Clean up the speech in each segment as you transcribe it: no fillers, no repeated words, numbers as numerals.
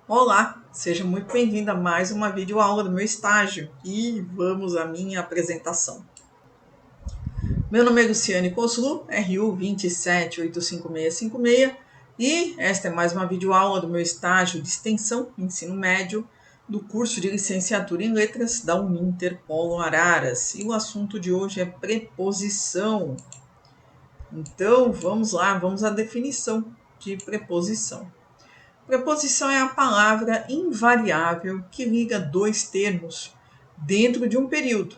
Olá, seja muito bem-vindo a mais uma videoaula do meu estágio e vamos à minha apresentação. Meu nome é Luciane Coslu, RU 2785656 e esta é mais uma videoaula do meu estágio de extensão ensino médio do curso de licenciatura em letras da Uninter Polo Araras. E o assunto de hoje é preposição. Então, vamos lá, vamos à definição de preposição. Preposição é a palavra invariável que liga dois termos dentro de um período,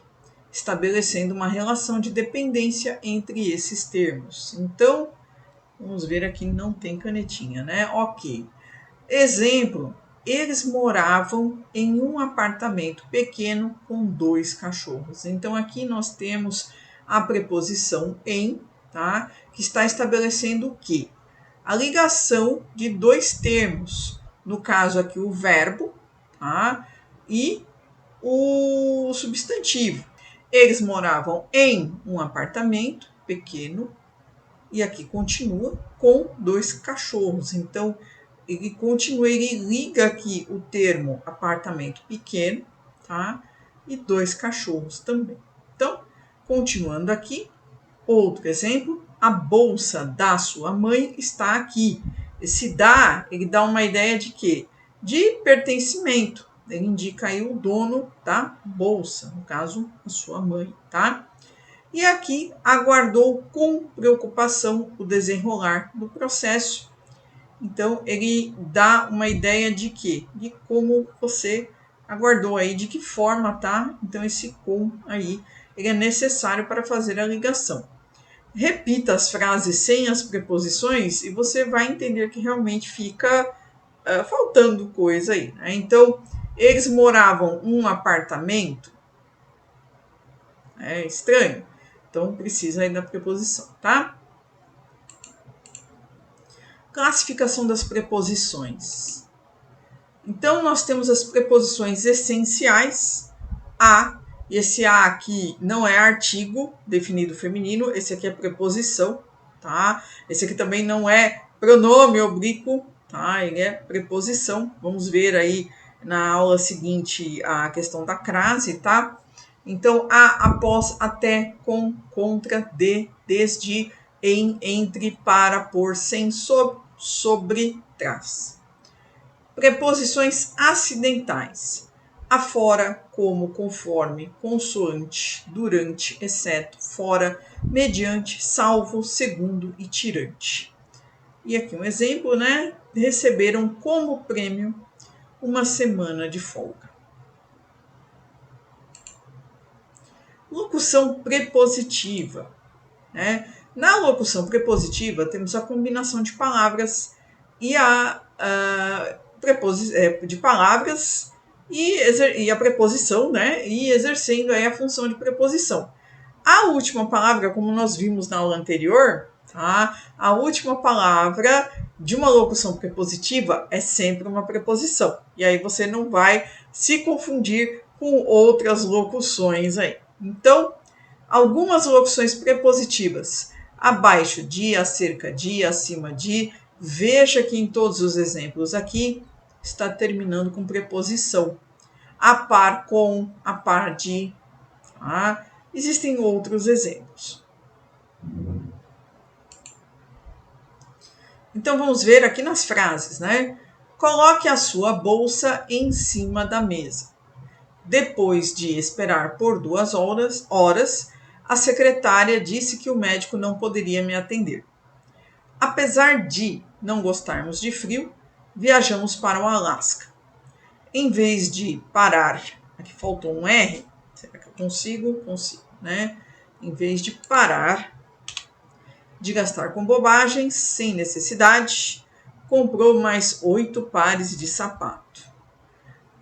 estabelecendo uma relação de dependência entre esses termos. Então, vamos ver aqui, não tem canetinha, né? Ok. Exemplo, eles moravam em um apartamento pequeno com 2 cachorros. Então, aqui nós temos a preposição em, tá? Que está estabelecendo o quê? A ligação de dois termos, no caso aqui o verbo, tá? E o substantivo. Eles moravam em um apartamento pequeno e aqui continua com 2 cachorros. Então, ele continua, ele liga aqui o termo apartamento pequeno, tá? E 2 cachorros também. Então, continuando aqui, outro exemplo, a bolsa da sua mãe está aqui. Esse da, ele dá uma ideia de quê? De pertencimento. Ele indica aí o dono da bolsa, no caso, a sua mãe, tá? E aqui aguardou com preocupação o desenrolar do processo. Então, ele dá uma ideia de quê? De como você aguardou aí, de que forma, tá? Então, esse com aí, ele é necessário para fazer a ligação. Repita as frases sem as preposições e você vai entender que realmente fica faltando coisa aí, né? Então, eles moravam num apartamento. É estranho. Então, precisa aí da preposição, tá? Classificação das preposições. Então, nós temos as preposições essenciais, a. E esse a aqui não é artigo definido feminino, esse aqui é preposição, tá? Esse aqui também não é pronome oblíquo, tá? Ele é preposição. Vamos ver aí na aula seguinte a questão da crase, tá? Então, a, após, até, com, contra, de, desde, em, entre, para, por, sem, sobre, trás. Preposições acidentais. Afora, como, conforme, consoante, durante, exceto, fora, mediante, salvo, segundo e tirante. E aqui um exemplo, né? Receberam como prêmio uma semana de folga. Locução prepositiva, né? Na locução prepositiva, temos a combinação de palavras e de palavras e a preposição, né? E exercendo aí a função de preposição. A última palavra, como nós vimos na aula anterior, tá? A última palavra de uma locução prepositiva é sempre uma preposição. E aí você não vai se confundir com outras locuções aí. Então, algumas locuções prepositivas. Abaixo de, acerca de, acima de. Veja que em todos os exemplos aqui está terminando com preposição. A par com, a par de. Tá? Existem outros exemplos. Então vamos ver aqui nas frases, né? Coloque a sua bolsa em cima da mesa. Depois de esperar por 2 horas, a secretária disse que o médico não poderia me atender. Apesar de não gostarmos de frio, viajamos para o Alasca. Em vez de parar, aqui faltou um R, será que eu consigo? Consigo, né? Em vez de parar de gastar com bobagens, sem necessidade, comprou mais 8 pares de sapato.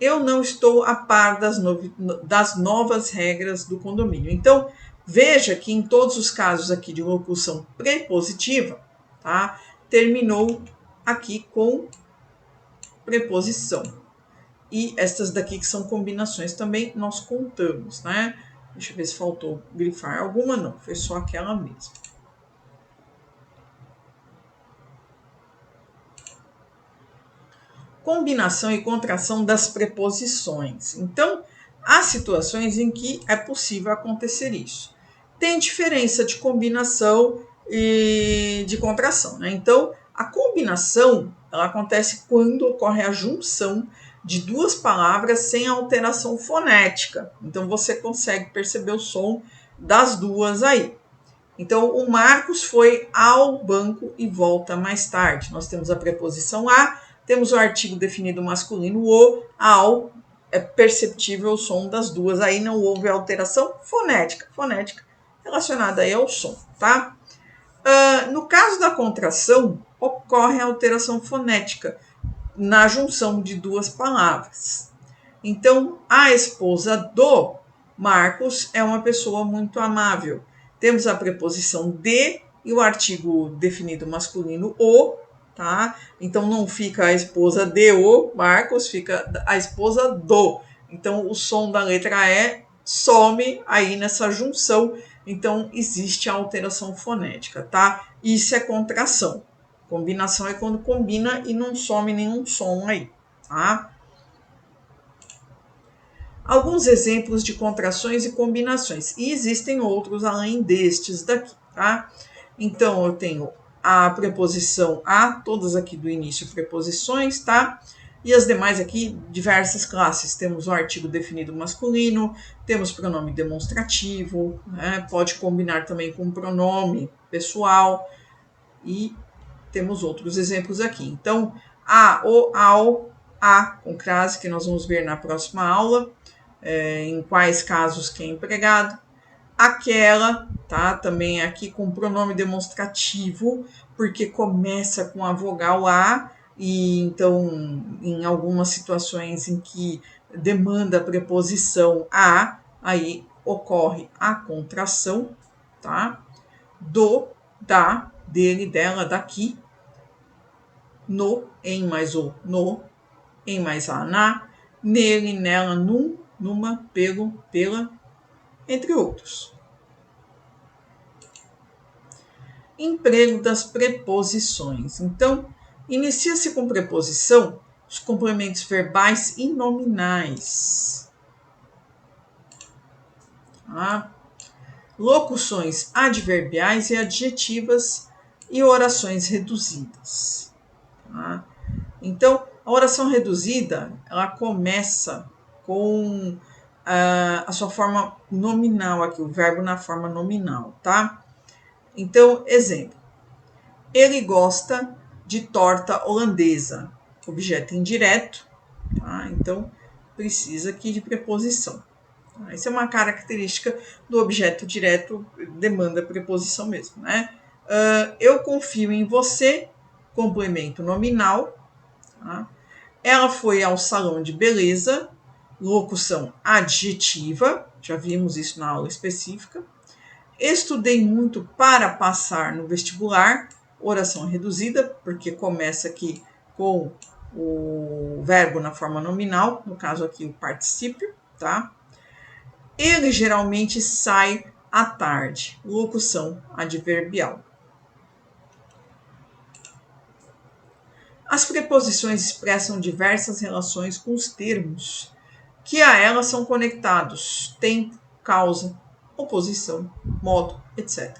Eu não estou a par das novas regras do condomínio. Então, veja que em todos os casos aqui de locução prepositiva, tá? Terminou aqui com preposição. E estas daqui que são combinações também nós contamos, né? Deixa eu ver se faltou grifar alguma, não, foi só aquela mesma. combinação e contração das preposições. Então, há situações em que é possível acontecer isso. Tem diferença de combinação e de contração, né? Então, a combinação ela acontece quando ocorre a junção de duas palavras sem alteração fonética. Então, você consegue perceber o som das duas aí. Então, o Marcos foi ao banco e volta mais tarde. Nós temos a preposição a, temos o artigo definido masculino o, ao, é perceptível o som das duas. Aí não houve alteração fonética. Fonética relacionada aí ao som, tá? No caso da contração, ocorre a alteração fonética na junção de duas palavras. Então, a esposa do Marcos é uma pessoa muito amável. Temos a preposição de e o artigo definido masculino o, tá? Então não fica a esposa de o Marcos, fica a esposa do. Então o som da letra E some aí nessa junção. Então existe a alteração fonética, tá? Isso é contração. Combinação é quando combina e não some nenhum som aí, tá? Alguns exemplos de contrações e combinações. E existem outros além destes daqui, tá? Então, eu tenho a preposição a, todas aqui do início preposições, tá? E as demais aqui, diversas classes. Temos o artigo definido masculino, temos pronome demonstrativo, né? Pode combinar também com pronome pessoal. E temos outros exemplos aqui. Então, a, o, ao, a, com crase, que nós vamos ver na próxima aula. Em quais casos que é empregado. Aquela, tá? Também aqui com pronome demonstrativo, porque começa com a vogal A, e então em algumas situações em que demanda a preposição a, aí ocorre a contração, tá? Do, da, dele, dela, daqui, no, em mais o, no, em mais a, na, nele, nela, num, numa, pelo, pela, entre outros. Emprego das preposições. Então, inicia-se com preposição os complementos verbais e nominais. Tá? Locuções adverbiais e adjetivas e orações reduzidas. Tá? Então, a oração reduzida, ela começa com a sua forma nominal aqui, o verbo na forma nominal, tá? Então, exemplo. Ele gosta de torta holandesa. Objeto indireto, tá? Então, precisa aqui de preposição. Tá? Isso é uma característica do objeto direto, demanda preposição mesmo, né? Eu confio em você, complemento nominal. Tá? Ela foi ao salão de beleza, locução adjetiva, já vimos isso na aula específica. Estudei muito para passar no vestibular, oração reduzida, porque começa aqui com o verbo na forma nominal, no caso aqui o particípio, tá? Ele geralmente sai à tarde, locução adverbial. As preposições expressam diversas relações com os termos que a elas são conectados: tempo, causa, oposição, modo, etc.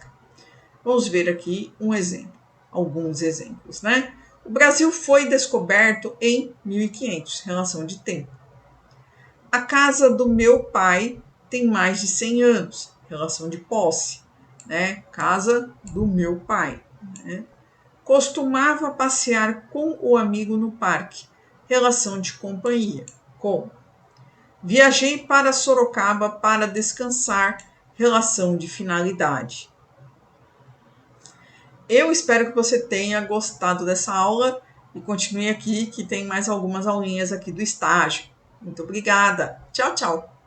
Vamos ver aqui um exemplo, alguns exemplos, né? O Brasil foi descoberto em 1500, relação de tempo. A casa do meu pai tem mais de 100 anos, relação de posse, né? Casa do meu pai, né? Costumava passear com o amigo no parque, relação de companhia, com. Viajei para Sorocaba para descansar, relação de finalidade. Eu espero que você tenha gostado dessa aula e continue aqui que tem mais algumas aulinhas aqui do estágio. Muito obrigada. Tchau, tchau.